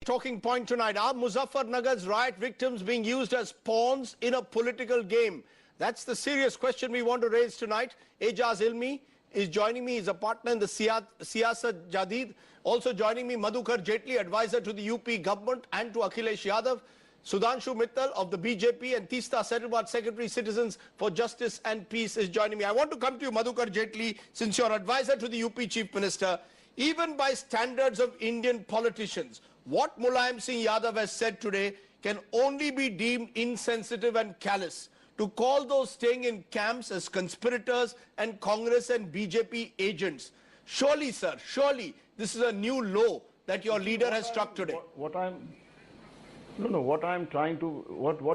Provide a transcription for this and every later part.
talking point tonight. Are Muzaffarnagar's riot victims being used as pawns in a political game? That's the serious question we want to raise tonight. Ejaz Ilmi is joining me. He's a partner in the Siyasat Jadid. Also joining me, Madhukar Jaitley, advisor to the UP government and to Akhilesh Yadav. Sudhanshu Mittal of the BJP and Teesta Setalvad, Secretary Citizens for Justice and Peace, is joining me. I want to come to you, Madhukar Jaitley, since you're advisor to the UP Chief Minister. Even by standards of Indian politicians, what Mulayam Singh Yadav has said today can only be deemed insensitive and callous. To call those staying in camps as conspirators and Congress and BJP agents. Surely, sir, surely this is a new low that your leader has struck today. What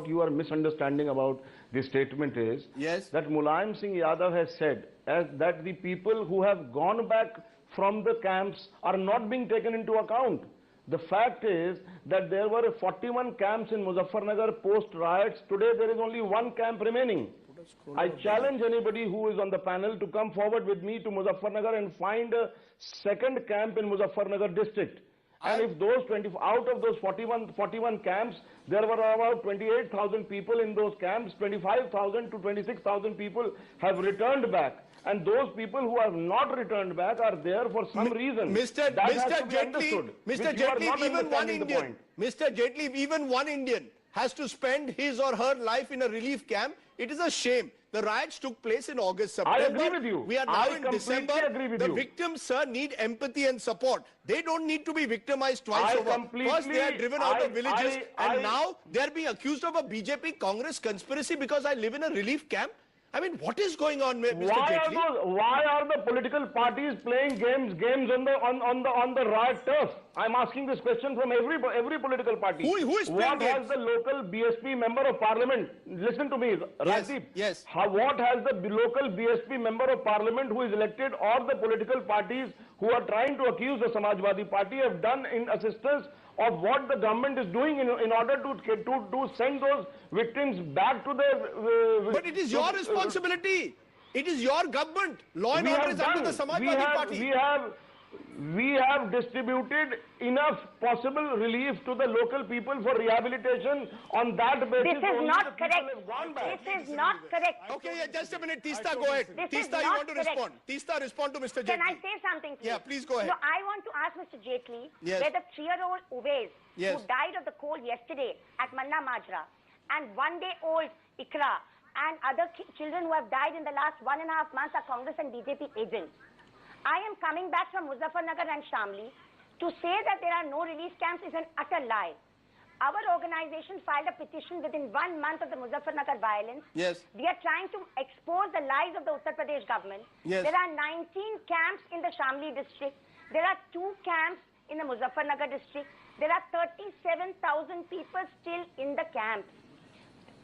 you are misunderstanding about this statement is that Mulayam Singh Yadav has said that the people who have gone back from the camps are not being taken into account. The fact is that there were 41 camps in Muzaffarnagar post-riots. Today there is only one camp remaining. I challenge anybody who is on the panel to come forward with me to Muzaffarnagar and find a second camp in Muzaffarnagar district. And if those out of those 41 camps, there were about 28,000 people in those camps, 25,000 to 26,000 people have returned back. And those people who have not returned back are there for some reason. Mr. Jaitley, even one Indian has to spend his or her life in a relief camp. It is a shame. The riots took place in August, September. I agree with you. We are now in December. The victims, sir, need empathy and support. They don't need to be victimized twice over. First, they are driven out of villages, and now they are being accused of a BJP Congress conspiracy because I live in a relief camp. I mean, what is going on, Mr. Jaitley? Why are the political parties playing games on the riot turf? I'm asking this question from every political party. Who is playing games? What has the local BSP member of parliament? Listen to me, Rajdeep. Yes. What has the local BSP member of parliament who is elected, or the political parties who are trying to accuse the Samajwadi Party have done in assistance of what the government is doing in order to send those victims back to their... but it is your responsibility. It is your government. Law and order is under the Samajwadi Party. We have distributed enough possible relief to the local people for rehabilitation. On that basis, this is not correct. This is not correct. Okay, yeah, just a minute. Teesta, go ahead. Teesta, you want to respond? Teesta, respond to Mr. Jaitley. Can I say something, please? Yeah, please go ahead. No, I want to ask Mr. Jaitley, where the 3-year-old Uwais, who died of the cold yesterday at Manna Majra, and 1-day-old Ikra, and other children who have died in the last 1.5 months are Congress and BJP agents. I am coming back from Muzaffarnagar and Shamli to say that there are no relief camps is an utter lie. Our organization filed a petition within 1 month of the Muzaffarnagar violence. Yes. We are trying to expose the lies of the Uttar Pradesh government. Yes. There are 19 camps in the Shamli district. There are 2 camps in the Muzaffarnagar district. There are 37,000 people still in the camps.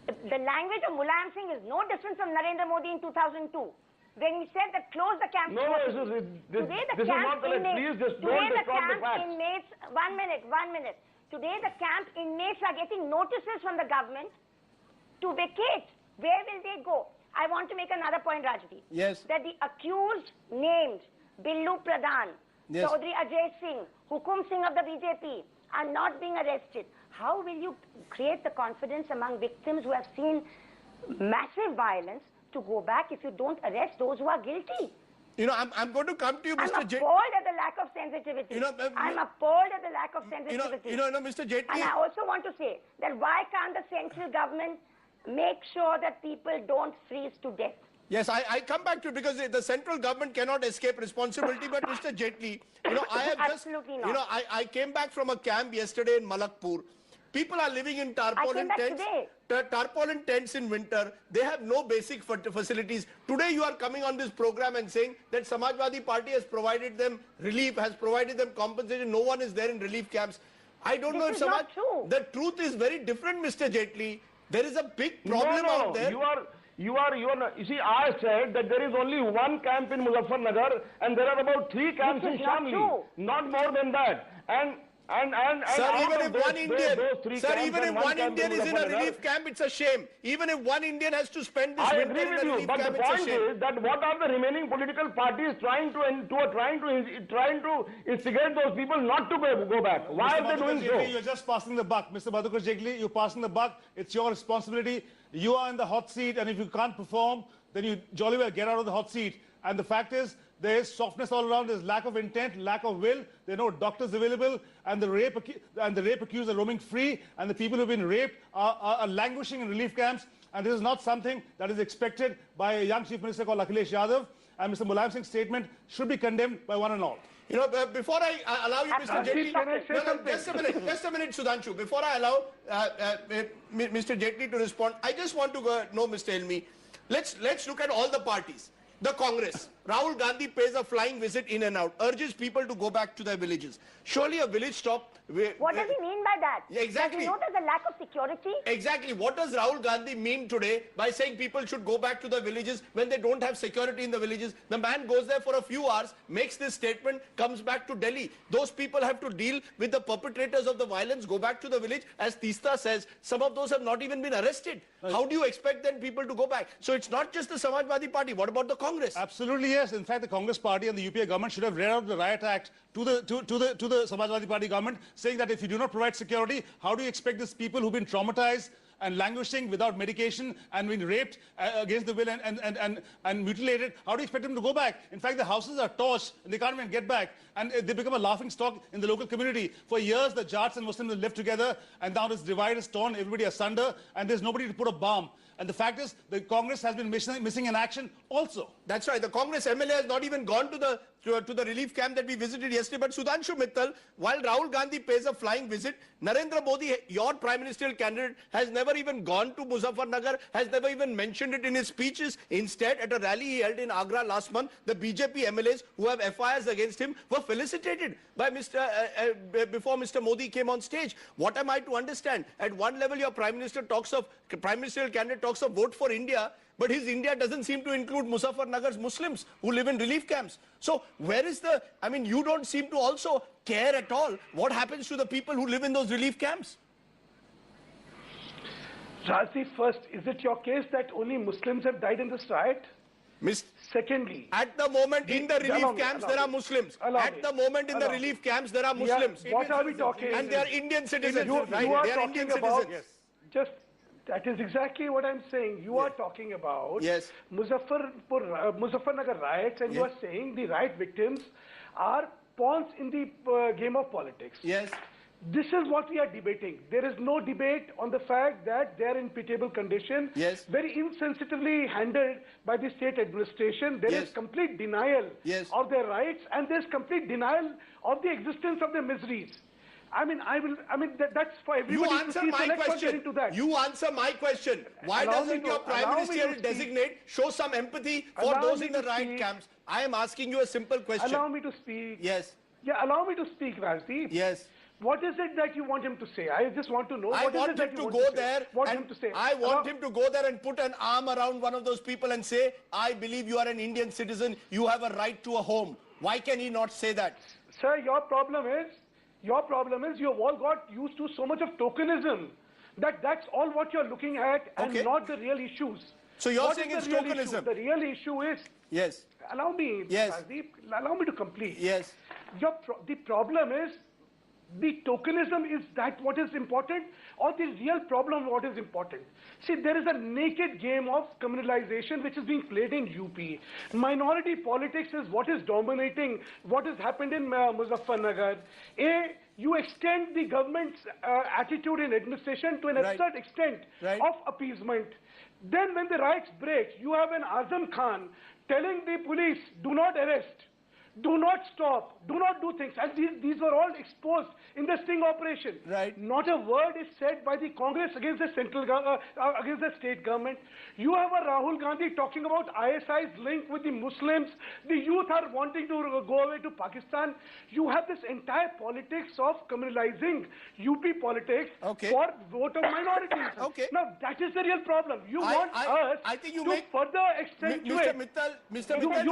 The language of Mulayam Singh is no different from Narendra Modi in 2002. When he said that close the camp. Today the camp inmates, one minute. Today the camp inmates are getting notices from the government to vacate. Where will they go? I want to make another point, Rajdeep. Yes. That the accused named Billu Pradhan, Chaudhry Ajay Singh, Hukum Singh of the BJP are not being arrested. How will you create the confidence among victims who have seen massive violence to go back if you don't arrest those who are guilty? You know, I'm going to come to you, Mr. Jaitley. I'm appalled at the lack of sensitivity. I'm appalled at the lack of sensitivity. Mr. Jaitley. And I also want to say that why can't the central government make sure that people don't freeze to death? Yes, I come back to it because the central government cannot escape responsibility. But Mr. Jaitley, I have absolutely not. I came back from a camp yesterday in Malakpur. People are living in tarpaulin tents. Tarpaulin tents in winter. They have no basic facilities. Today you are coming on this program and saying that Samajwadi Party has provided them relief, has provided them compensation. No one is there in relief camps. I don't know if not true. The truth is very different, Mr. Jaitley. There is a big problem out there. You see, I said that there is only one camp in Muzaffarnagar and there are about 3 camps in Shamli. Not more than that. And Sir, even if one Indian is in a relief camp, it's a shame. Even if one Indian has to spend this winter in a relief camp, it's a shame. But the point is that what are the remaining political parties trying to instigate those people not to go back? Why are they doing so? You're just passing the buck. Mr. Madhukar Jaitley, you're passing the buck. It's your responsibility. You are in the hot seat, and if you can't perform, then you jolly well get out of the hot seat. And the fact is, there is softness all around. There's lack of intent, lack of will. There are no doctors available, and the rape accused are roaming free, and the people who've been raped are languishing in relief camps. And this is not something that is expected by a young Chief Minister called Akhilesh Yadav. And Mr. Mulayam Singh's statement should be condemned by one and all. You know, before I allow you, Mr. Jaitley, just a minute, Sudhanshu. Before I allow Mr. Jaitley to respond, I just want to know, Mr. Elmi, let's look at all the parties. The Congress, Rahul Gandhi pays a flying visit in and out, urges people to go back to their villages. Surely a village top... What does he mean by that? Yeah, exactly. Does he know there's a lack of security? Exactly. What does Rahul Gandhi mean today by saying people should go back to the villages when they don't have security in the villages? The man goes there for a few hours, makes this statement, comes back to Delhi. Those people have to deal with the perpetrators of the violence, go back to the village. As Teesta says, some of those have not even been arrested. Right. How do you expect then people to go back? So it's not just the Samajwadi Party. What about the Congress? Absolutely, yes. In fact, the Congress Party and the UPA government should have read out the Riot Act to the Samajwadi Party government, saying that if you do not provide security, how do you expect these people who've been traumatized and languishing without medication and been raped against the will and mutilated, how do you expect them to go back? In fact, the houses are torched and they can't even get back, and they become a laughing stock in the local community. For years, the Jats and Muslims have lived together, and now this divide is torn everybody asunder, and there's nobody to put a bomb. And the fact is, the Congress has been missing in action also. That's right. The Congress MLA has not even gone to the relief camp that we visited yesterday. But Sudhanshu Mittal, while Rahul Gandhi pays a flying visit, Narendra Modi, your prime ministerial candidate, has never even gone to Muzaffarnagar, has never even mentioned it in his speeches. Instead, at a rally he held in Agra last month, the BJP MLAs who have FIRs against him were felicitated by before Mr. Modi came on stage. What am I to understand? At one level, your prime ministerial candidate talks of vote for India, but his India doesn't seem to include Muzaffarnagar's Muslims who live in relief camps. So where is you don't seem to also care at all what happens to the people who live in those relief camps. Razi, first, is it your case that only Muslims have died in this riot? Secondly, at the moment in the relief camps there are Muslims. At the moment in the relief camps there are Muslims. What are we talking? And they are Indian citizens. You are talking about, just that is exactly what I'm saying. You are talking about Muzaffarnagar riots, and you are saying the riot victims are pawns in the game of politics. Yes. This is what we are debating. There is no debate on the fact that they are in pitiable condition, very insensitively handled by the state administration. There is complete denial of their rights, and there is complete denial of the existence of their miseries. That's for everybody to see. So let's not get into that. You answer my question. Why doesn't your prime minister designate show some empathy for those in the riot camps? I am asking you a simple question. Allow me to speak. Yes. Yeah, allow me to speak, Rajdeep. Yes. What is it that you want him to say? I just want to know. I want him to go there and put an arm around one of those people and say, I believe you are an Indian citizen. You have a right to a home. Why can he not say that? Sir, your problem is you have all got used to so much of tokenism that's all what you're looking at and not the real issues. So you're saying it's tokenism? The real issue is... Yes. Allow me, Rajeev, allow me to complete. Yes. The problem is, the tokenism is that what is important, or the real problem what is important? See, there is a naked game of communalization which is being played in UP. Minority politics is what is dominating what has happened in Muzaffarnagar. You extend the government's attitude in administration to an absurd extent of appeasement. Then when the riots break, you have an Azam Khan telling the police, do not arrest, do not stop, do not do things. And these were all exposed in the sting operation. Right. Not a word is said by the Congress against the against the state government. You have a Rahul Gandhi talking about ISI's link with the Muslims. The youth are wanting to go away to Pakistan. You have this entire politics of communalizing UP politics for vote of minorities. Now that is the real problem. You want us to further extend to it. Mr. Mittal,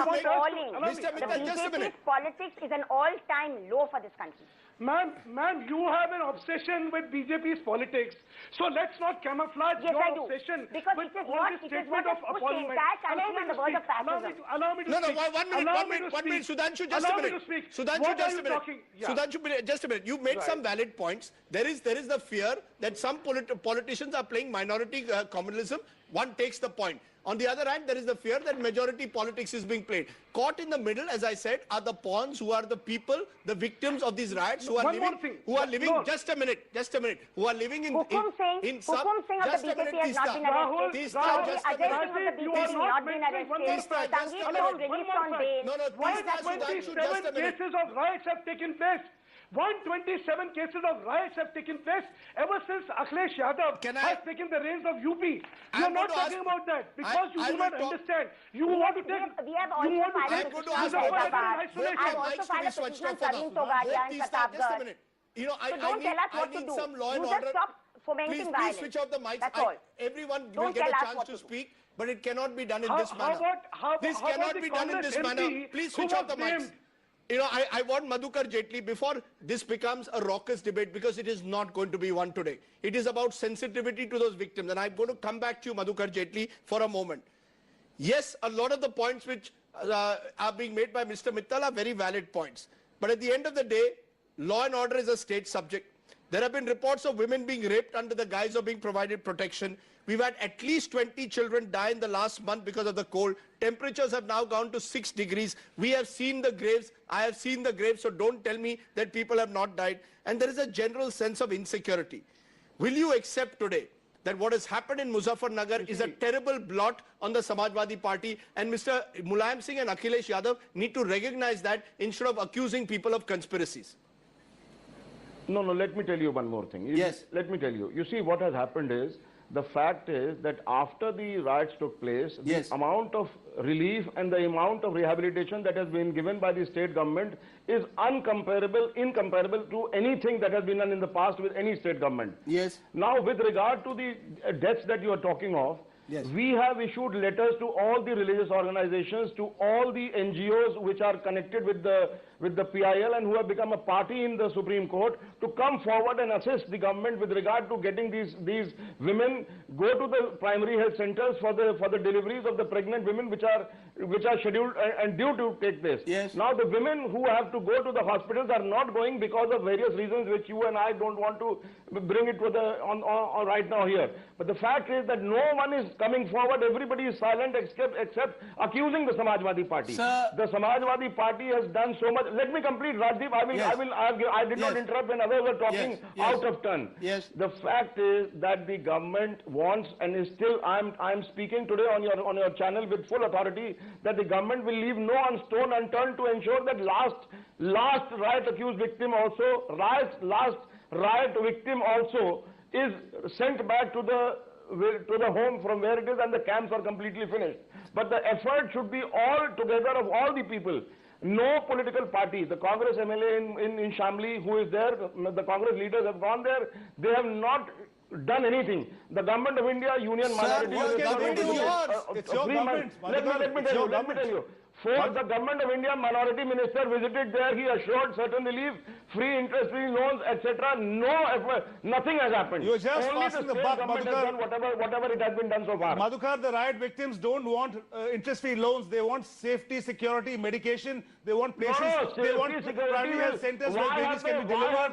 Politics is an all-time low for this country. Ma'am, you have an obsession with BJP's politics. So let's not camouflage yes, your obsession because with it is all what, this it is statement what of has pushed the entire country on the verge of fascism. Allow me to No, speak. 1 minute, 1 minute. Sudhanshu, just a minute. Sudhanshu, just a minute. Sudhanshu, just a minute. You made some valid points. There is the fear that some politicians are playing minority communalism. One takes the point. On the other hand, there is the fear that majority politics is being played. Caught in the middle, as I said, are the pawns who are the people, the victims of these riots, who are living, just a minute, who are living in some, Hukum Singh of the BJP has not been arrested. Ajay Singh of the BJP has not been arrested. Sangeet Soham released on bail. 127 cases of riots have taken place. 127 cases of riots have taken place ever since Akhilesh Yadav has taken the reins of UP. You are not talking about that because you do not understand. You want to take... We have also filed a petition on Hyderabad. I have also filed a petition on Praveen Togadia and Pratapgarh. You know, so don't tell us what to do. Some law and you order. just stop fomenting violence. Please switch off the mics. That's all. Everyone will get a chance to speak, but it cannot be done in this manner. This cannot be done in this manner. Please switch off the mics. You know, I want Madhukar Jaitley, before this becomes a raucous debate, because it is not going to be one today. It is about sensitivity to those victims. And I'm going to come back to you, Madhukar Jaitley, for a moment. Yes, a lot of the points which are being made by Mr. Mittal are very valid points. But at the end of the day, law and order is a state subject. There have been reports of women being raped under the guise of being provided protection. We've had at least 20 children die in the last month because of the cold. Temperatures have now gone to 6 degrees. We have seen the graves. I have seen the graves, so don't tell me that people have not died. And there is a general sense of insecurity. Will you accept today that what has happened in Muzaffarnagar is a terrible blot on the Samajwadi Party, and Mr. Mulayam Singh and Akhilesh Yadav need to recognize that instead of accusing people of conspiracies? No, let me tell you one more thing. Yes. Let me tell you. You see, what has happened is, the fact is that after the riots took place, the amount of relief and the amount of rehabilitation that has been given by the state government is incomparable to anything that has been done in the past with any state government. Yes. Now, with regard to the deaths that you are talking of, we have issued letters to all the religious organizations, to all the NGOs which are connected with the PIL and who have become a party in the Supreme Court, to come forward and assist the government with regard to getting these women go to the primary health centers for the deliveries of the pregnant women which are scheduled and due to take place. Yes. Now the women who have to go to the hospitals are not going because of various reasons which you and I don't want to bring it to on right now here. But the fact is that no one is coming forward. Everybody is silent except accusing the Samajwadi Party. Sir, the Samajwadi Party has done so much. Let me complete, Rajdeep. I did not interrupt when others were talking out of turn. Yes. The fact is that the government wants, and is still, I'm speaking today on your channel with full authority, that the government will leave no stone unturned to ensure that last riot accused victim also, last riot victim also is sent back to the home from where it is, and the camps are completely finished. But the effort should be all together of all the people. No political party, the Congress MLA in Shamli who is there, the Congress leaders have gone there, they have not done anything. The government of India, Union Minority... It's your government. Let me tell you. The government of India minority minister visited there, he assured certain relief, free interest-free loans, etc. No effort, nothing has happened. You're just only passing the the buck, government has done whatever it has been done so far. Madhukar, the riot victims don't want interest-free loans. They want safety, security, medication. They want places. They want primary health centers where babies can be delivered.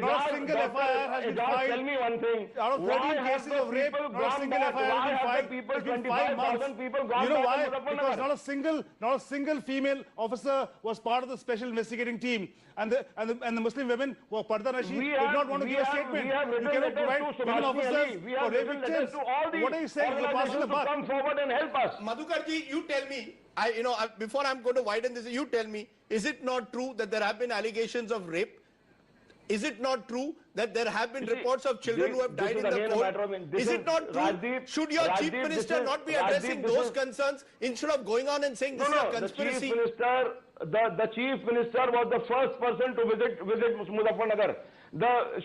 Not a single FIR has been filed. Tell me one thing. Out of 13 cases of rape, not a single FIR has been filed. It's been 5 months. You know why? Because not a single female officer was part of the special investigating team, and the Muslim women who are Parda Nashi did not want to give a statement. You cannot provide women officers for rape victims. What are you saying? You're passing the buck. Come forward and help us. Madhukarji, you tell me. Before I'm going to widen this, you tell me: is it not true that there have been allegations of rape? Is it not true that there have been reports of children who have died in the cold? Is it not true? Should your chief minister not be addressing those concerns instead of going on and saying this is a conspiracy? The chief minister was the first person to visit Muzaffarnagar. The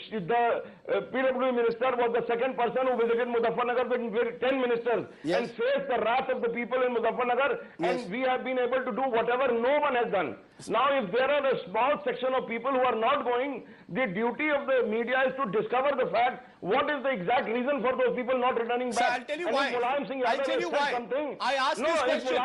PWD minister was the second person who visited Muzaffarnagar with 10 ministers and faced the wrath of the people in Muzaffarnagar, and we have been able to do whatever no one has done. Now, if there are a small section of people who are not going, the duty of the media is to discover the fact, what is the exact reason for those people not returning back. So I'll tell you why. I'll tell you why. I asked this question.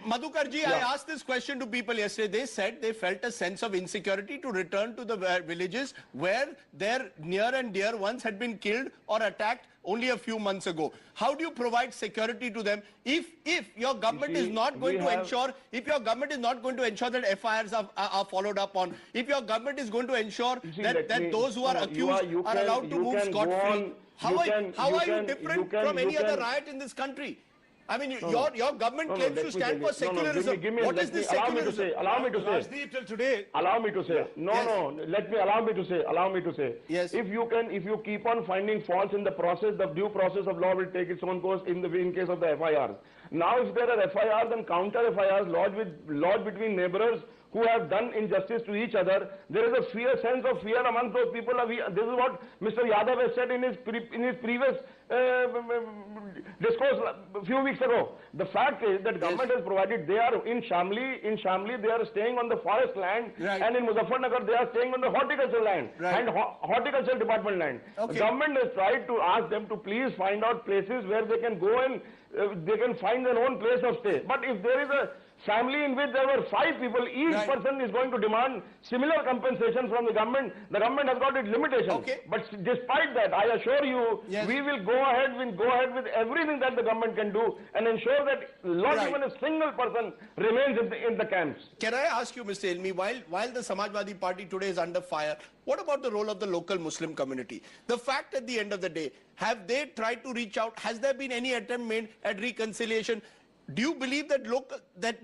Madhukarji, I asked this question to people yesterday. They said they felt a sense of insecurity to return to the villages where their near and dear ones had been killed or attacked only a few months ago. How do you provide security to them if your government is not going to ensure, if your government is not going to ensure that FIRs are followed up on, if your government is going to ensure that those who are accused are allowed to move scot-free, how are you different from any other riot in this country? I mean, your government claims to stand for secularism. What is this secularism? Allow me to say. Allow me to say. Allow me to say. Yes. If you keep on finding faults in the process, the due process of law will take its own course in case of the FIRs. Now, if there are FIRs and counter FIRs lodged between neighbors who have done injustice to each other, there is a sense of fear among those people. This is what Mr. Yadav has said in his previous discourse a few weeks ago. The fact is that government has provided, they are in Shamli, they are staying on the forest land, and in Muzaffarnagar they are staying on the horticultural land and horticultural department land. The government has tried to ask them to please find out places where they can go and they can find their own place of stay. But if there is a family in which there were 5 people, each person is going to demand similar compensation from the government. The government has got its limitations. But despite that, I assure you, we will go ahead with everything that the government can do and ensure that not even a single person remains in the camps. Can I ask you, Mr. Ilmi, while the Samajwadi Party today is under fire, what about the role of the local Muslim community? The fact at the end of the day, have they tried to reach out? Has there been any attempt made at reconciliation? Do you believe that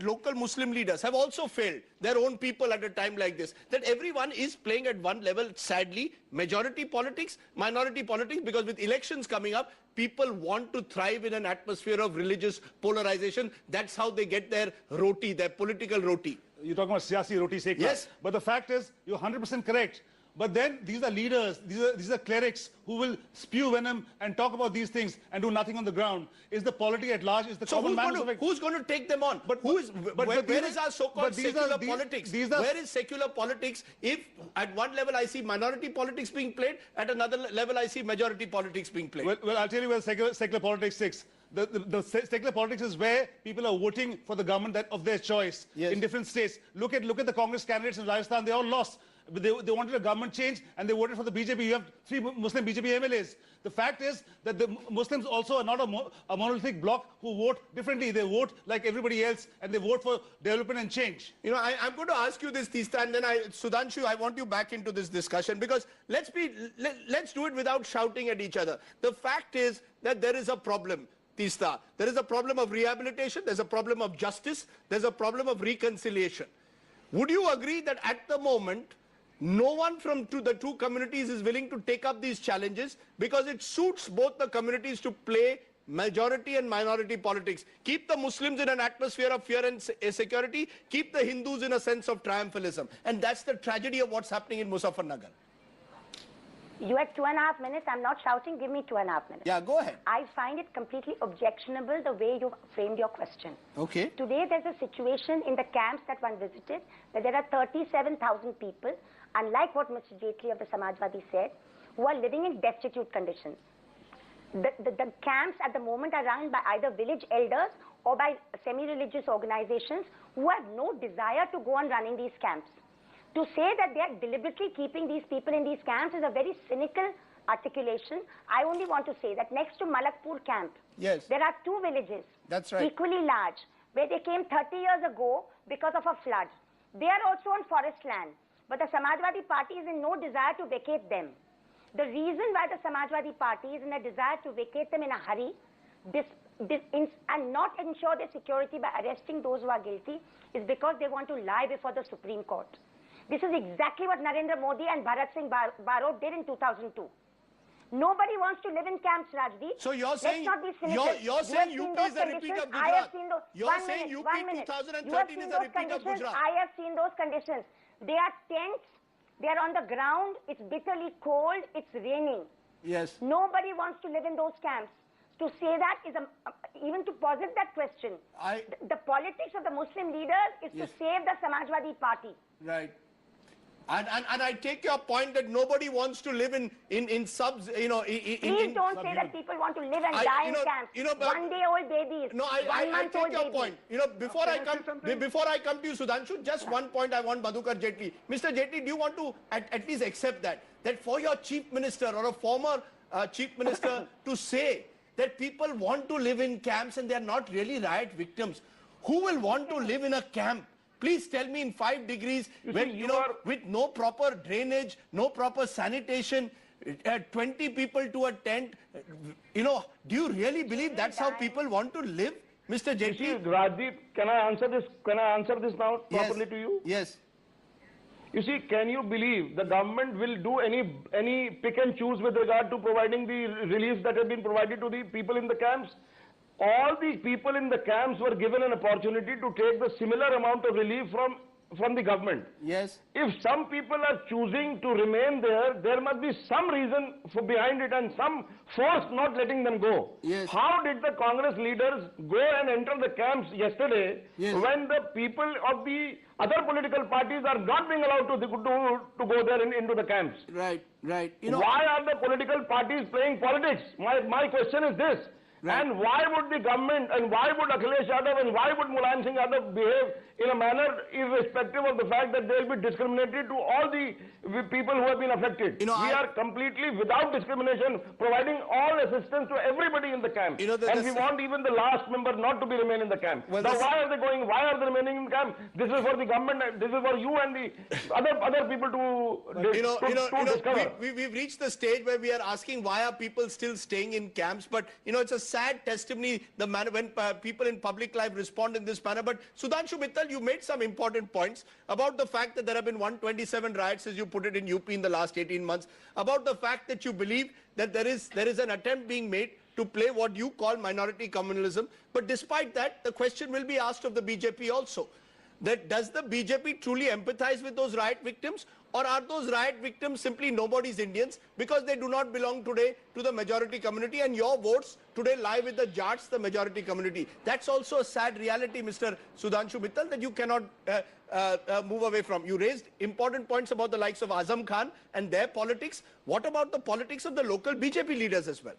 local Muslim leaders have also failed their own people at a time like this? That everyone is playing at one level, sadly, majority politics, minority politics, because with elections coming up, people want to thrive in an atmosphere of religious polarization. That's how they get their roti, their political roti. You're talking about siyasi roti sake. Yes. But the fact is, you're 100% correct. But then these are leaders, these are clerics who will spew venom and talk about these things and do nothing on the ground. Is the polity at large, is the common man... So who's going to take them on? Where is our so-called secular politics? Where is secular politics if at one level I see minority politics being played, at another level I see majority politics being played? Well, I'll tell you where secular politics sits. The secular politics is where people are voting for the government of their choice in different states. Look at the Congress candidates in Rajasthan, they all lost. They wanted a government change and they voted for the BJP. You have 3 Muslim BJP MLAs. The fact is that the Muslims also are not a monolithic bloc who vote differently. They vote like everybody else and they vote for development and change. You know, I'm going to ask you this, Teesta, and then Sudhanshu, I want you back into this discussion because let's do it without shouting at each other. The fact is that there is a problem. Teesta, there is a problem of rehabilitation, there's a problem of justice, there's a problem of reconciliation. Would you agree that at the moment, no one from the two communities is willing to take up these challenges because it suits both the communities to play majority and minority politics? Keep the Muslims in an atmosphere of fear and security, keep the Hindus in a sense of triumphalism. And that's the tragedy of what's happening in Muzaffarnagar. You had 2.5 minutes. I'm not shouting. Give me 2.5 minutes. Yeah, go ahead. I find it completely objectionable the way you framed your question. Okay. Today, there's a situation in the camps that one visited where there are 37,000 people, unlike what Mr. Jaitley of the Samajwadi said, who are living in destitute conditions. The camps at the moment are run by either village elders or by semi-religious organizations who have no desire to go on running these camps. To say that they are deliberately keeping these people in these camps is a very cynical articulation. I only want to say that next to Malakpur camp, there are 2 villages, that's right, equally large, where they came 30 years ago because of a flood. They are also on forest land, but the Samajwadi Party is in no desire to vacate them. The reason why the Samajwadi Party is in a desire to vacate them in a hurry and not ensure their security by arresting those who are guilty is because they want to lie before the Supreme Court. This is exactly what Narendra Modi and Bharat Singh Barot did in 2002. Nobody wants to live in camps, Rajdeep. So you're saying, you're saying UP is a repeat of Gujarat. I have seen those. You're saying UP 2013 is a repeat of Gujarat. I have seen those conditions. They are tents They are on the ground. It's bitterly cold. It's raining. Yes. Nobody wants to live in those camps. To say that is even to posit that question. The politics of the Muslim leaders is to save the Samajwadi Party. Right. And I take your point that nobody wants to live in subs, you know. Please don't say that people want to live and die in camps. One-day-old babies. No, I take your point. You know, before I come to you, Sudhanshu, just one point I want Madhukar Jaitley. Mr. Jaitley, do you want to at least accept that for your chief minister or a former chief minister to say that people want to live in camps and they are not really riot victims? Who will want to live in a camp? Please tell me in 5 degrees, with no proper drainage, no proper sanitation, 20 people to a tent. You know, do you really believe that's how people want to live, Mr. Jaitley? Rajdeep, can I answer this? Can I answer this now properly to you? Yes. You see, can you believe the government will do any pick and choose with regard to providing the reliefs that have been provided to the people in the camps? All the people in the camps were given an opportunity to take the similar amount of relief from the government. Yes. If some people are choosing to remain there, there must be some reason behind it and some force not letting them go. Yes. How did the Congress leaders go and enter the camps yesterday when the people of the other political parties are not being allowed to go there into the camps? Right. Why are the political parties playing politics? My question is this. Right. And why would the government and why would Akhilesh Yadav and why would Mulayam Singh Yadav behave in a manner irrespective of the fact that they will be discriminated to all the people who have been affected? We are completely without discrimination providing all assistance to everybody in the camp. And we want even the last member not to be remain in the camp. Well, now why are they going? Why are they remaining in the camp? This is for the government. This is for you and the other people to discover. We've reached the stage where we are asking why are people still staying in camps, but it's a sad testimony the manner when people in public life respond in this manner. But Sudhanshu Mittal, you made some important points about the fact that there have been 127 riots, as you put it, in UP in the last 18 months, about the fact that you believe that there is an attempt being made to play what you call minority communalism. But despite that, the question will be asked of the BJP also, that does the BJP truly empathize with those riot victims, or are those riot victims simply nobody's Indians because they do not belong today to the majority community, and your votes today lie with the Jats, the majority community? That's also a sad reality, Mr. Sudhanshu Mittal, that you cannot move away from. You raised important points about the likes of Azam Khan and their politics. What about the politics of the local BJP leaders as well?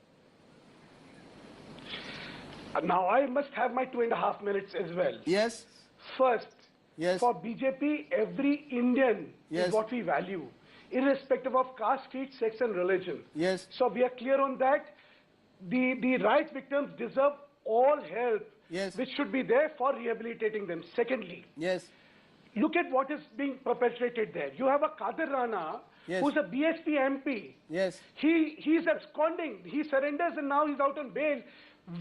Now I must have my 2.5 minutes as well. Yes. First, for BJP, every Indian is what we value, irrespective of caste, creed, sex and religion. Yes. So we are clear on that. The riot victims deserve all help, which should be there for rehabilitating them. Secondly, look at what is being perpetrated there. You have a Kadir Rana, who's a BSP MP. He's absconding. He surrenders and now he's out on bail.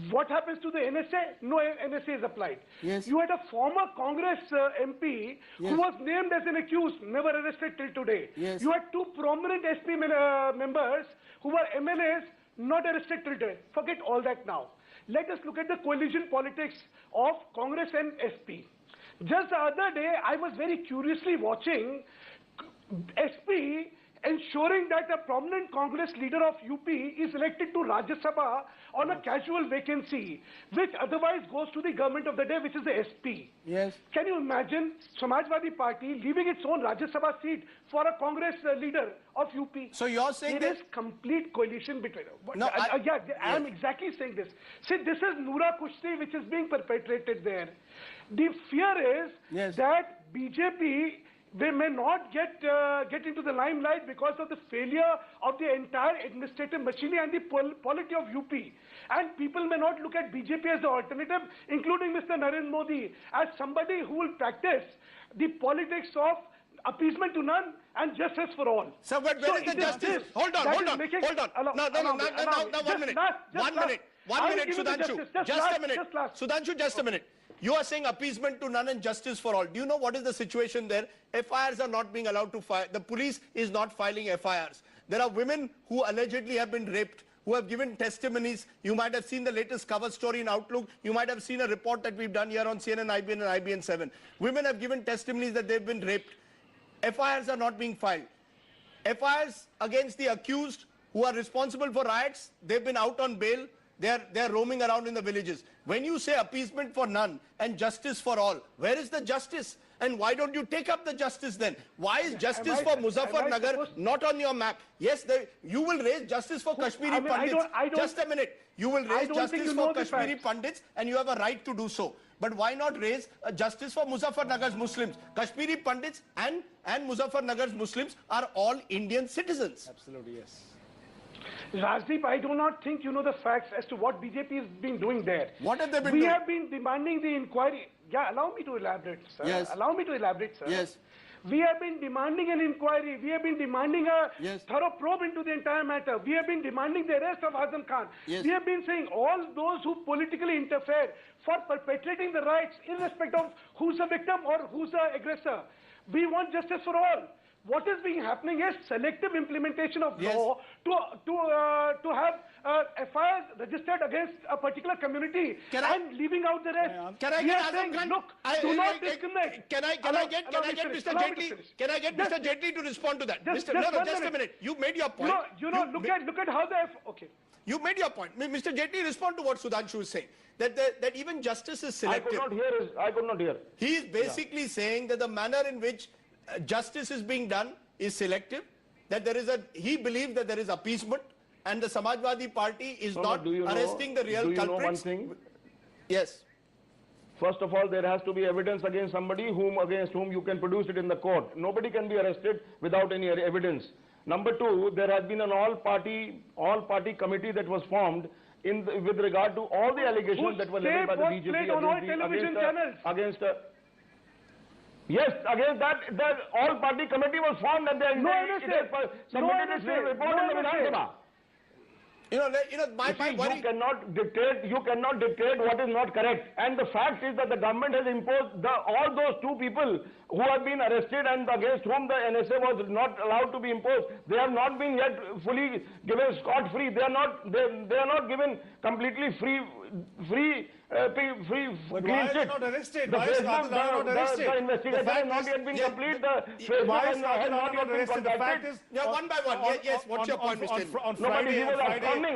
What happens to the NSA? No NSA is applied. You had a former Congress MP who was named as an accused, never arrested till today. You had 2 prominent SP members who were MLAs, not arrested till today. Forget all that now. Let us look at the coalition politics of Congress and SP. Just the other day, I was very curiously watching SP ensuring that a prominent Congress leader of UP is elected to Rajya Sabha on a casual vacancy, which otherwise goes to the government of the day, which is the SP. Can you imagine Samajwadi Party leaving its own Rajya Sabha seat for a Congress leader of UP? So you're saying there is complete coalition between... No, I am exactly saying this. See, this is Noora Kushti which is being perpetrated there. The fear is that BJP... they may not get into the limelight because of the failure of the entire administrative machinery and the polity of UP. And people may not look at BJP as the alternative, including Mr. Narendra Modi, as somebody who will practice the politics of appeasement to none and justice for all. So, but where is the justice? Hold on. Now, 1 minute. One minute, Sudhanshu. Just a minute. Sudhanshu, just a minute. You are saying appeasement to none and justice for all. Do you know what is the situation there? FIRs are not being allowed to file. The police is not filing FIRs. There are women who allegedly have been raped, who have given testimonies. You might have seen the latest cover story in Outlook. You might have seen a report that we've done here on CNN, IBN and IBN 7. Women have given testimonies that they've been raped. FIRs are not being filed. FIRs against the accused who are responsible for riots, they've been out on bail. They're roaming around in the villages. When you say appeasement for none and justice for all, where is the justice? And why don't you take up the justice then? Why is justice for Muzaffarnagar not on your map? Yes, you will raise justice for Kashmiri Pandits. Just a minute. You will raise justice for Kashmiri Pandits and you have a right to do so. But why not raise justice for Muzaffarnagar's Muslims? Kashmiri Pandits and Muzaffarnagar's Muslims are all Indian citizens. Absolutely, yes. Rajdeep, I do not think you know the facts as to what BJP has been doing there. What have they been doing? We have been demanding the inquiry. Yeah, allow me to elaborate, sir. Yes. Allow me to elaborate, sir. Yes. We have been demanding an inquiry. We have been demanding a thorough probe into the entire matter. We have been demanding the arrest of Azam Khan. Yes. We have been saying all those who politically interfere for perpetrating the riots, irrespective of who's a victim or who's the aggressor. We want justice for all. What is being happening is selective implementation of law to have FIRs registered against a particular community and leaving out the rest. Can I we get are saying, Khan? look, do not disconnect. Can I get Mr. Jaitley? Can I get Mr. Jaitley to respond to that? Just a minute. You made your point. Look at how the okay. You made your point. Mr. Jaitley, respond to what Sudhanshu is saying. That even justice is selective. I could not hear. He is basically saying that the manner in which justice is being done is selective, that he believes that there is appeasement and the Samajwadi Party is not arresting the real culprits. Do you know one thing? Yes. First of all, there has to be evidence against somebody against whom you can produce it in the court. Nobody can be arrested without any evidence. Number two, there has been an all-party committee that was formed with regard to all the allegations that were leveled by the BJP against yes, against that, the all-party committee was formed and they submitted its report in the Vidhan Sabha. My worry... You cannot dictate what is not correct. And the fact is that the government has imposed all those two people who have been arrested and against whom the NSA was not allowed to be imposed. They have not been yet fully given scot-free. They are not given completely free why is not arrested? Why is not arrested? The investigation has not yet been complete. Why is not arrested? The fact is, one by one. Yes, what's your point, Mr. On Friday,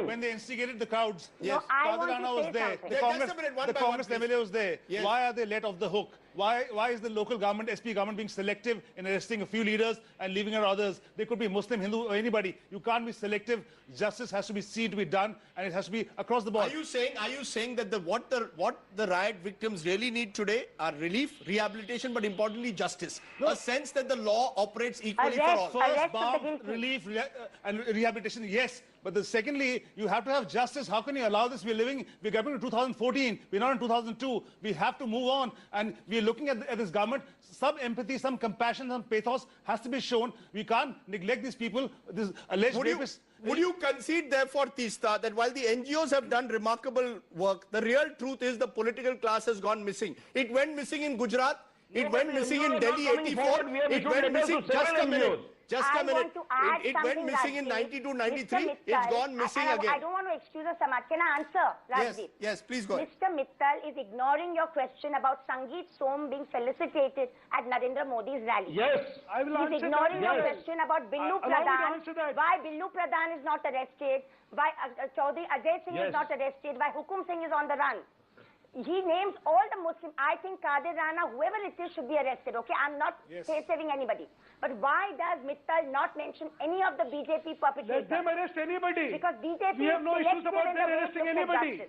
when they instigated the crowds, Kadir Rana was there. The Congress MLA was there. Why are they let off the hook? Why is the local government, SP government, being selective in arresting a few leaders and leaving out others? They could be Muslim, Hindu, or anybody. You can't be selective. Justice has to be seen to be done, and it has to be across the board. Are you saying that what the riot victims really need today are relief, rehabilitation, but importantly justice? No. A sense that the law operates equally for all. First, bomb, relief, and rehabilitation, yes. But secondly, you have to have justice. How can you allow this? We're getting to 2014. We're not in 2002. We have to move on. And we're looking at this government. Some empathy, some compassion, some pathos has to be shown. We can't neglect these people, these alleged rapists. Would you concede, therefore, Teesta, that while the NGOs have done remarkable work, the real truth is the political class has gone missing? It went missing in Gujarat. It went missing in Delhi 84. It went missing, just a minute. Just a minute. It went missing in 92, 93. It's gone missing again. I don't want to excuse the Samaj. Can I answer, Rajdeep? Yes, please go ahead. Mr. Mittal is ignoring your question about Sangeet Som being felicitated at Narendra Modi's rally. Yes, I will answer that. He's ignoring your question about Billu Pradhan. Why Billu Pradhan is not arrested, why Chaudhry Ajay Singh is not arrested, why Hukum Singh is on the run. He names all the Muslims. I think Kadir Rana, whoever it is, should be arrested. Okay, I'm not saving anybody. But why does Mittal not mention any of the BJP perpetrators? Let them arrest anybody. Because BJP we have no issues about them arresting anybody.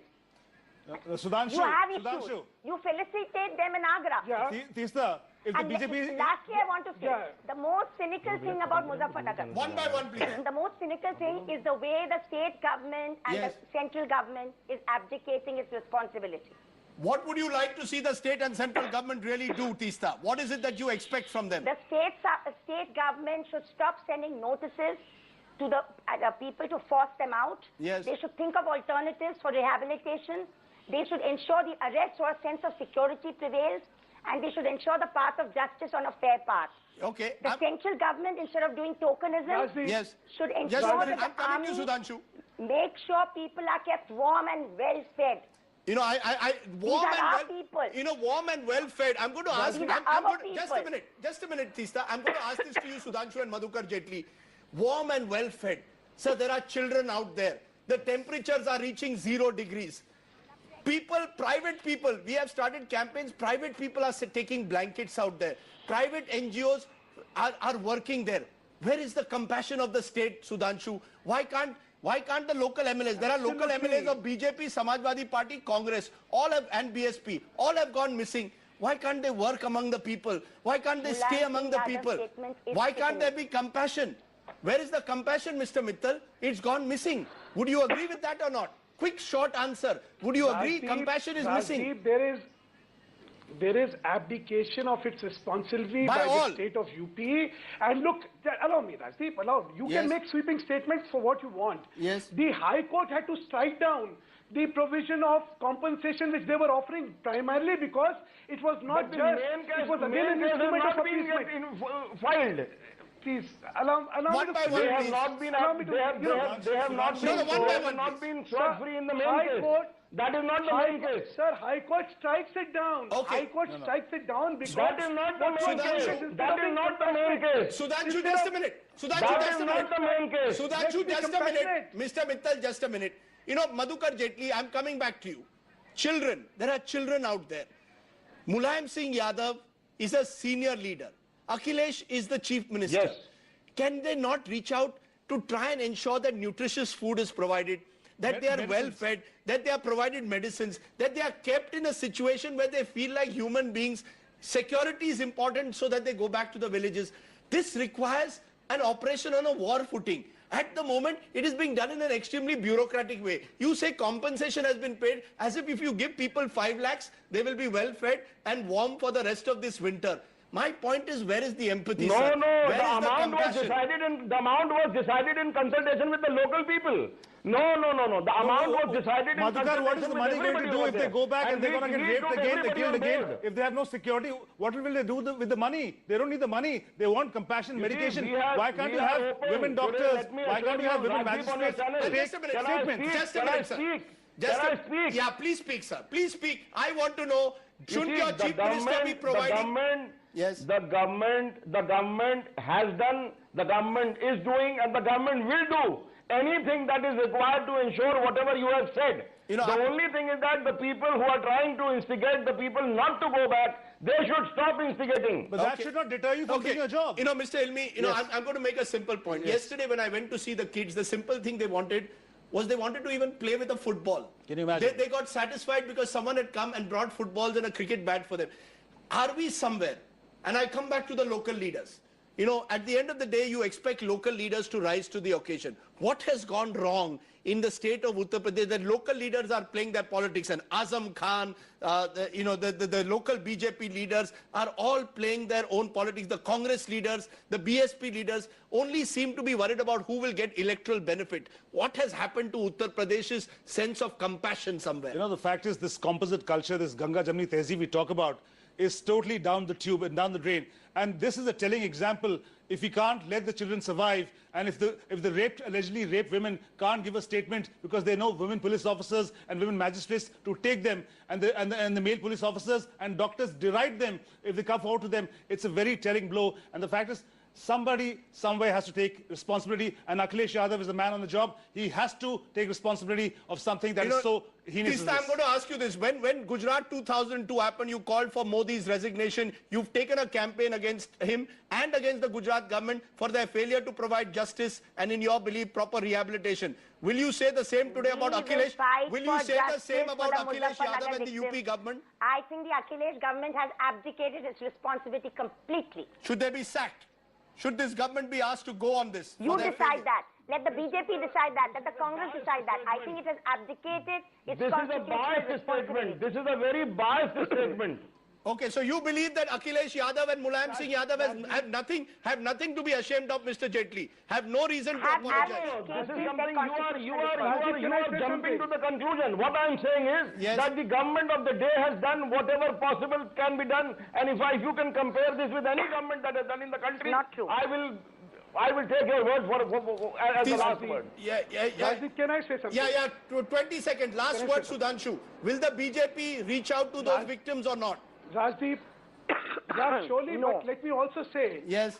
Sudhanshu, you have issues. You felicitate them in Agra. Yeah. Teesta, if the BJP... Lastly, I want to say, the most cynical thing about Muzaffarnagar... One by one, please. The most cynical thing is the way the state government and the central government is abdicating its responsibility. What would you like to see the state and central government really do, Teesta? What is it that you expect from them? The state government should stop sending notices to the people to force them out. Yes. They should think of alternatives for rehabilitation. They should ensure the arrest or a sense of security prevails. And they should ensure the path of justice on a fair path. Okay. The central government, instead of doing tokenism, should ensure that the army make sure people are kept warm and well fed. You know, warm and well fed. I'm going to ask. Just a minute, Teesta. I'm going to ask this to you, Sudhanshu and Madhukar Jaitley. warm and well fed. So there are children out there. The temperatures are reaching 0 degrees. People, private people, we have started campaigns. Private people are taking blankets out there. Private NGOs are working there. Where is the compassion of the state, Sudhanshu? Why can't the local MLAs? There are local MLAs of BJP, Samajwadi Party, Congress, and BSP. All have gone missing. Why can't they work among the people? Why can't they stay among the people? Why can't there be compassion? Where is the compassion, Mr. Mittal? It's gone missing. Would you agree with that or not? Quick, short answer. Would you agree compassion is missing? There is abdication of its responsibility by the state of UP. And look, allow me, Rajdeep, you can make sweeping statements for what you want. Yes. The High Court had to strike down the provision of compensation which they were offering, primarily because it was not just, it was again an instrument of appeasement. Filed. Please, allow one me by to... one, They have please. not been shot free in the main High case. Court, That is not the main case. Sir, High Court strikes it down. Okay. High Court strikes it down because... That is not the main case. That is not the main case. Sudhanshu, just a minute. Sudhanshu, That just is a not minute. the main case. Sudhanshu, just a minute. Mr. Mittal, just a minute. You know, Madhukar Jaitley, I'm coming back to you. Children, there are children out there. Mulayam Singh Yadav is a senior leader. Akhilesh is the chief minister. Yes. Can they not reach out to try and ensure that nutritious food is provided, that they are well fed, that they are provided medicines, that they are kept in a situation where they feel like human beings? Security is important so that they go back to the villages. This requires an operation on a war footing. At the moment, it is being done in an extremely bureaucratic way. You say compensation has been paid as if you give people 5 lakhs, they will be well fed and warm for the rest of this winter. My point is, where is the empathy, sir? The amount was decided in consultation with the local people. No. The amount was decided in consultation what is the money going to do if they go back and they're going to get raped again, killed again? If they have no security, what will they do with the money? They don't need the money. They want compassion, medication. Why can't you have women doctors? Why can't you have women magistrates? Just a minute. Just a minute, sir. Can I speak? Yeah, please speak, sir. Please speak. I want to know, shouldn't your chief minister be providing... Yes. The government has done, the government is doing, and the government will do anything that is required to ensure whatever you have said. The only thing is that the people who are trying to instigate the people not to go back, they should stop instigating. But that should not deter you from doing your job. You know, Mr. Ilmi, I'm going to make a simple point. Yesterday when I went to see the kids, the simple thing they wanted was they wanted to even play with a football. Can you imagine? They got satisfied because someone had come and brought footballs and a cricket bat for them. Are we somewhere? And I come back to the local leaders. You know, at the end of the day, you expect local leaders to rise to the occasion. What has gone wrong in the state of Uttar Pradesh that local leaders are playing their politics? And Azam Khan, the local BJP leaders are all playing their own politics. The Congress leaders, the BSP leaders only seem to be worried about who will get electoral benefit. What has happened to Uttar Pradesh's sense of compassion somewhere? You know, the fact is this composite culture, this Ganga Jamni Tehzeeb we talk about, is totally down the tube and down the drain. And this is a telling example. If we can't let the children survive, and if the allegedly raped women can't give a statement because they know women police officers and women magistrates to take them, and the male police officers and doctors deride them if they come forward to them, it's a very telling blow. And the fact is, somebody, somewhere has to take responsibility, and Akhilesh Yadav is the man on the job. He has to take responsibility of something that is so heinous. This time I'm going to ask you this. When Gujarat 2002 happened, you called for Modi's resignation. You've taken a campaign against him and against the Gujarat government for their failure to provide justice and, in your belief, proper rehabilitation. Will you say the same today about Akhilesh? Will you say the same about Akhilesh Yadav and the UP government? I think the Akhilesh government has abdicated its responsibility completely. Should they be sacked? Should this government be asked to go on this? You decide that. Let the BJP decide that. Let the Congress decide that. I think it has abdicated its constitutional responsibility. This is a very biased statement. Okay, so you believe that Akhilesh Yadav and Mulayam Singh Yadav have nothing to be ashamed of, Mr. Jaitley. Have no reason to apologize. This is something you are jumping to the conclusion. What I am saying is that the government of the day has done whatever possible can be done, and if you can compare this with any government that has done in the country, not true. I will take your word as the last word. Can I say something? 20 seconds. Last word, Sudhanshu. Will the BJP reach out to those victims or not? Rajdeep, Yeah, surely, No. but let me also say, Yes.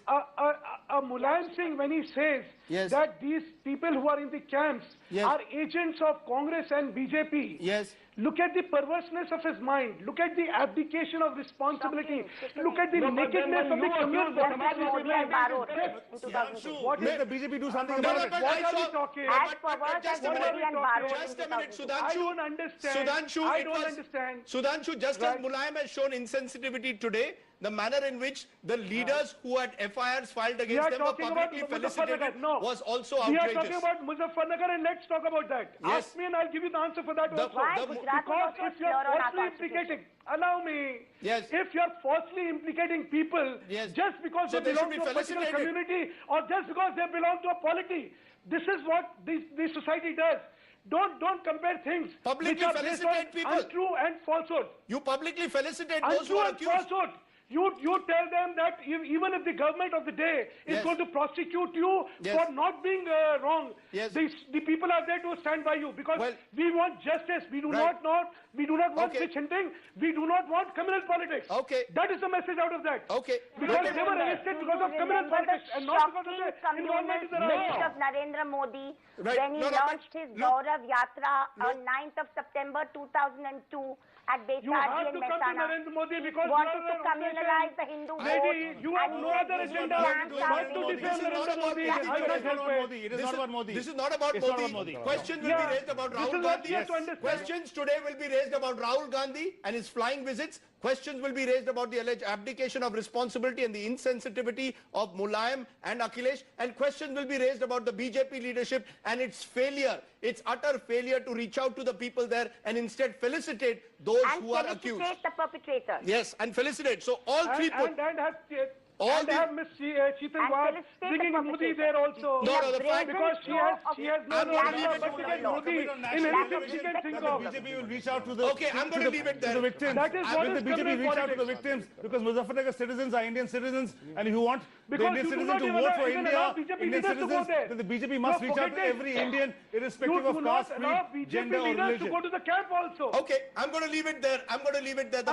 Mulayam Singh, when he says Yes. that these people who are in the camps Yes. are agents of Congress and BJP, Yes. look at the perverseness of his mind. Look at the abdication of responsibility. Look at the nakedness of the community. Modi and Barot in 2002. What Let is the BJP do something No, about no, it. but What I are saw- we talking? As perverse Just as a minute. Modi and Barot in Just a minute, 2002. Sudhanshu. I don't understand. Sudhanshu, I it don't was- understand. Sudhanshu, just Right. as Mulayam has shown insensitivity today, the manner in which the leaders who had FIRs filed We against are them were talking about publicly felicitated Muzaffarnagar. No. was also We are outrageous. talking about Muzaffarnagar, and let's talk about that. Yes. Ask me and I'll give you the answer for that The- also. Why the- Gujarat Because will also if you're slur on our falsely constitution? implicating, allow me. Yes. If you're falsely implicating people Yes. just because So they they should belong be to a particular felicitated. community or just because they belong to a polity, this is what the society does. Don't compare things Publicly which are based felicitate on people. untrue and falsehood. You publicly felicitate those who Untrue are and accused. falsehood. You tell them that even if the government of the day is Yes. going to prosecute you Yes. for not being wrong, Yes. the people are there to stand by you because Well- we want justice. We do Right. not want Okay. witch hunting. We do not want criminal politics. Okay. That is the message out of that. Okay. Because Okay. they were arrested because of criminal politics and not because of the involvement in the Speech right. of Narendra Modi Right. when he No, no, but launched his look- Gaurav Yatra on 9th of September 2002 at You Betaji have and to come to Mehsana. Narendra Modi because Wanted you to are an communalize the Hindu vote. Lady, you have and no he said other these agenda camps but are to Hindu. defend Narendra Modi. This I is can't not help about it. It is not about Modi. This is not about It's not Modi. about Modi. Questions will Yeah. be raised about This Rahul is what Gandhi. you have to understand. Questions today will be raised about Rahul Gandhi and his flying visits. Questions will be raised about the alleged abdication of responsibility and the insensitivity of Mulayam and Akhilesh. And questions will be raised about the BJP leadership and its failure, its utter failure to reach out to the people there and instead felicitate those And who are accused. felicitate the perpetrators. Yes, and felicitate. So all three put. And have Miss Sheetal And Wad felicitate the bringing Modi perpetrators. there also. No, no, the fact- because she has no I'm gonna leave it- but to get Modi in national anything she can that think the of. BJP will reach out to the Okay, I'm going to leave it to there. the victims. That is what Will is the BJP criminal reach out to the politics. victims because Muzaffarnagar citizens are Indian citizens, and if you want the Because Indian you do citizens not to even vote for even allow India, BJP Indian leaders to go citizens, there. then the BJP must No, reach out forget to it. every Indian, You irrespective do of not caste, allow creed, BJP gender, or leaders to religion. go to the camp also. Okay, I'm going to leave it there. I'm going to leave it there.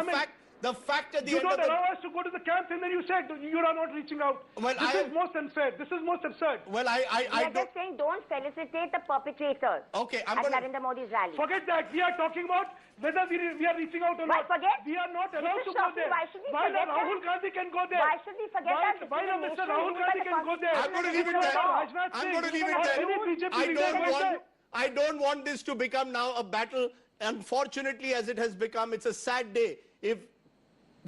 The fact at the You end of don't the... allow us to go to the camp and then you said you are not reaching out. Well, this is most unfair. This is most absurd. Well, We I are don't... just saying don't felicitate the perpetrators Okay, I'm at going to... Narendra Modi's rally. Forget that. We are talking about whether we are reaching out or Why not. forget? We are not This allowed is to go shocking. there. Why should we While forget Rahul that? Gandhi can go there. Why should we forget that? While This is a Mr. nation Rahul ruled by Gandhi the can go there. I'm going to leave it Mr. there. Rajnath I'm Singh going to leave it or there. any BJP I leader don't goes want... there. I don't want this to become now a battle. Unfortunately, as it has become, it's a sad day if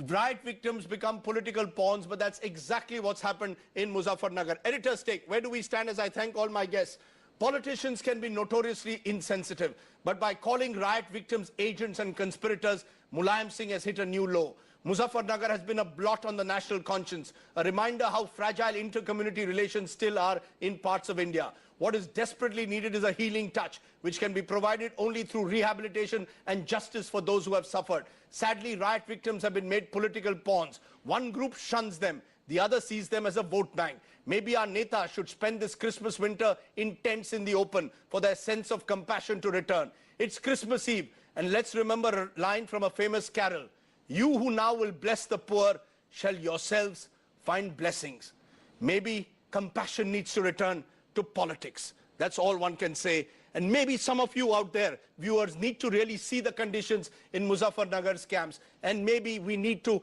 riot victims become political pawns, but that's exactly what's happened in Muzaffarnagar. Editor's take, where do we stand? As I thank all my guests. Politicians can be notoriously insensitive, but by calling riot victims agents and conspirators, Mulayam Singh has hit a new low. Muzaffarnagar has been a blot on the national conscience, a reminder how fragile inter-community relations still are in parts of India. What is desperately needed is a healing touch, which can be provided only through rehabilitation and justice for those who have suffered. Sadly, riot victims have been made political pawns. One group shuns them, the other sees them as a vote bank. Maybe our Neta should spend this Christmas winter in tents in the open for their sense of compassion to return. It's Christmas Eve, and let's remember a line from a famous carol. You who now will bless the poor shall yourselves find blessings. Maybe compassion needs to return to politics. That's all one can say. And maybe some of you out there, viewers, need to really see the conditions in Muzaffarnagar's camps. And maybe we need to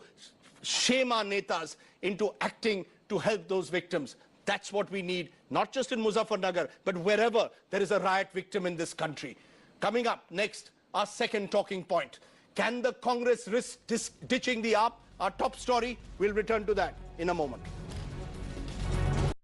shame our netas into acting to help those victims. That's what we need, not just in Muzaffarnagar, but wherever there is a riot victim in this country. Coming up next, our second talking point. Can the Congress risk ditching the AAP? Our top story, we'll return to that in a moment.